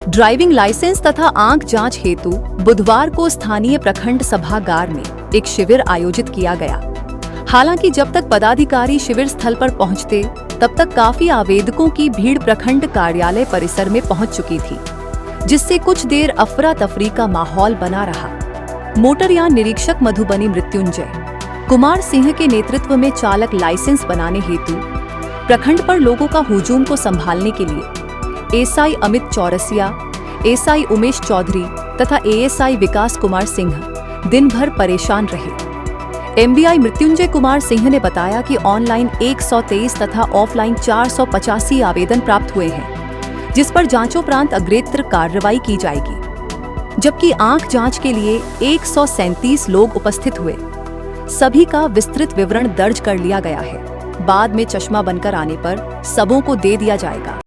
Driving licence तथा आंख जांच हेतु बुधवार को स्थानीय प्रखंड सभागार में एक शिविर आयोजित किया गया। हालांकि जब तक पदाधिकारी शिविर स्थल पर पहुंचते तब तक काफी आवेदकों की भीड़ प्रखंड कार्यालय परिसर में पहुंच चुकी थी, जिससे कुछ देर अफरा तफरी का माहौल बना रहा। मोटरयान निरीक्षक मधुबनी मृत्युंजय कुमार सिंह के नेतृत्व में चालक लाइसेंस बनाने हेतु प्रखंड पर लोगों का हुजूम को संभालने के लिए एसआई अमित चौरसिया, एसआई उमेश चौधरी तथा एएसआई विकास कुमार सिंह दिन भर परेशान रहे। एमबीआई मृत्युंजय कुमार सिंह ने बताया कि ऑनलाइन 123 तथा ऑफलाइन 485 आवेदन प्राप्त हुए हैं, जिस पर जांचोपरांत अग्रेतर कार्रवाई की जाएगी। जबकि आंख जांच के लिए 137 लोग उपस्थित हुए। सभी का विस्तृत विवरण दर्ज कर लिया गया है। बाद में चश्मा बनकर आने पर सबों को दे दिया जाएगा।